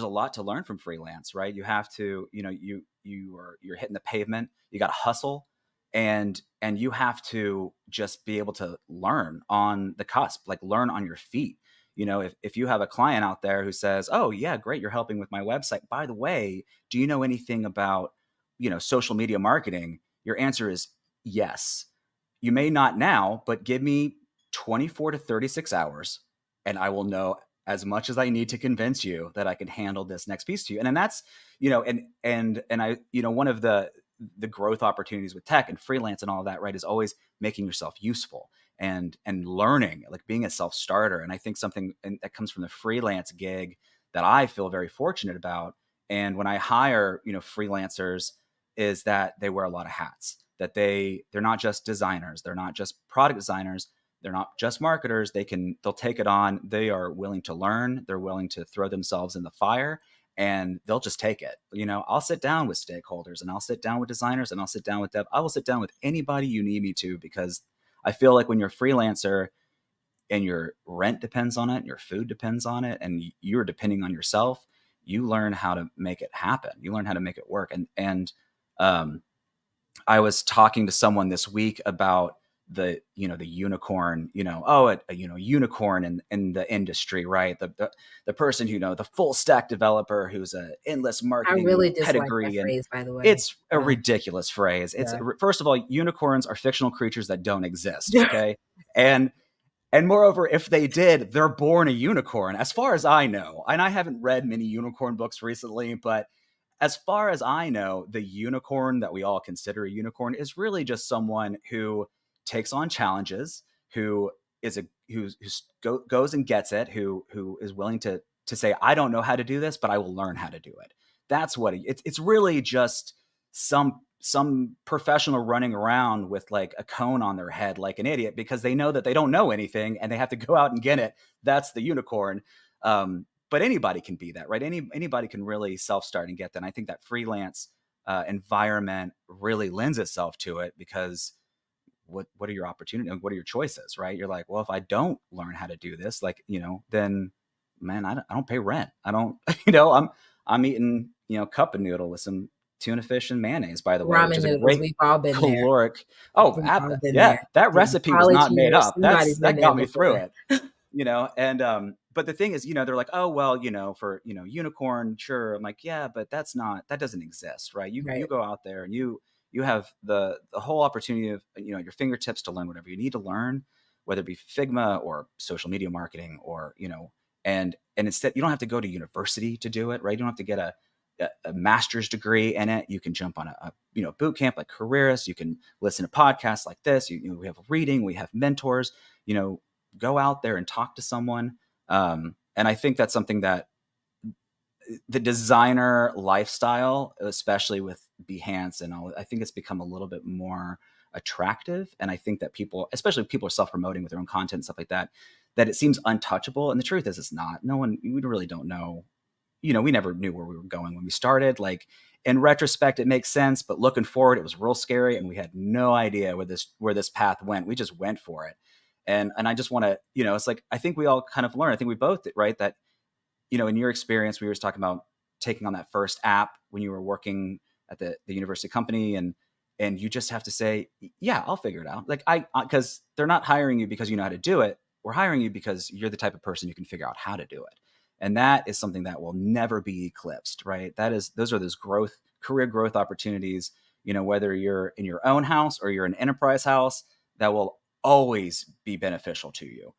a lot to learn from freelance, right? You have to, you're hitting the pavement. You got to hustle, and you have to just be able to learn on the cusp, like learn on your feet. If you have a client out there who says, "Oh yeah, great, you're helping with my website. By the way, do you know anything about, social media marketing?" Your answer is yes. You may not now, but give me 24 to 36 hours and I will know as much as I need to convince you that I can handle this next piece to you. And then that's, and I, one of the growth opportunities with tech and freelance and all of that, right, is always making yourself useful and learning, like being a self-starter. And I think something that comes from the freelance gig that I feel very fortunate about. And when I hire, freelancers, is that they wear a lot of hats, that they're not just designers, they're not just product designers, they're not just marketers. They'll take it on. They are willing to learn. They're willing to throw themselves in the fire, and they'll just take it. I'll sit down with stakeholders, and I'll sit down with designers, and I'll sit down with dev. I will sit down with anybody you need me to, because I feel like when you're a freelancer and your rent depends on it, and your food depends on it, and you're depending on yourself, you learn how to make it happen. You learn how to make it work. Um, I was talking to someone this week about the unicorn, unicorn in the industry, right? The person the full stack developer who's a endless I really marketing dislike that pedigree. And phrase, by the way. it's a ridiculous phrase. Yeah. First of all, unicorns are fictional creatures that don't exist. Okay. And moreover, if they did, they're born a unicorn, as far as I know. And I haven't read many unicorn books recently, but as far as I know, the unicorn that we all consider a unicorn is really just someone who takes on challenges, who is goes and gets it, who is willing to say, I don't know how to do this, but I will learn how to do it. That's what it's really just some professional running around with like a cone on their head like an idiot, because they know that they don't know anything and they have to go out and get it. That's the unicorn. But anybody can be that, right? Anybody can really self-start and get that. And I think that freelance environment really lends itself to it, because what are your opportunities? What are your choices, right? You're like, well, if I don't learn how to do this, like, then man, I don't pay rent. I don't, I'm eating, cup of noodle with some tuna fish and mayonnaise, by the way, which Ramen is a noodles. great We've all been there. caloric. We've all been Yeah, there. that In recipe was college not made years, up. somebody's That been there got me through before. it. And but the thing is, they're like, oh well, for unicorn, sure. I'm like, yeah, but that doesn't exist, right? You Right. go out there and you have the whole opportunity of your fingertips to learn whatever you need to learn, whether it be Figma or social media marketing, or and instead you don't have to go to university to do it, right? You don't have to get a master's degree in it. You can jump on a boot camp like Careerist. You can listen to podcasts like this. We have reading, we have mentors. Go out there and talk to someone. And I think that's something that the designer lifestyle, especially with Behance and all, I think it's become a little bit more attractive. And I think that people, especially people are self-promoting with their own content and stuff like that, that it seems untouchable. And the truth is it's not. We really don't know. We never knew where we were going when we started. Like, in retrospect, it makes sense, but looking forward, it was real scary, and we had no idea where this path went. We just went for it. And I just want to, it's like, I think we all kind of learn. I think we both did, right? That, in your experience, we were talking about taking on that first app when you were working at the university company, and you just have to say, yeah, I'll figure it out. Like, because they're not hiring you because you know how to do it. We're hiring you because you're the type of person who can figure out how to do it. And that is something that will never be eclipsed, right? Those are those career growth opportunities, whether you're in your own house or you're an enterprise house, that will always be beneficial to you.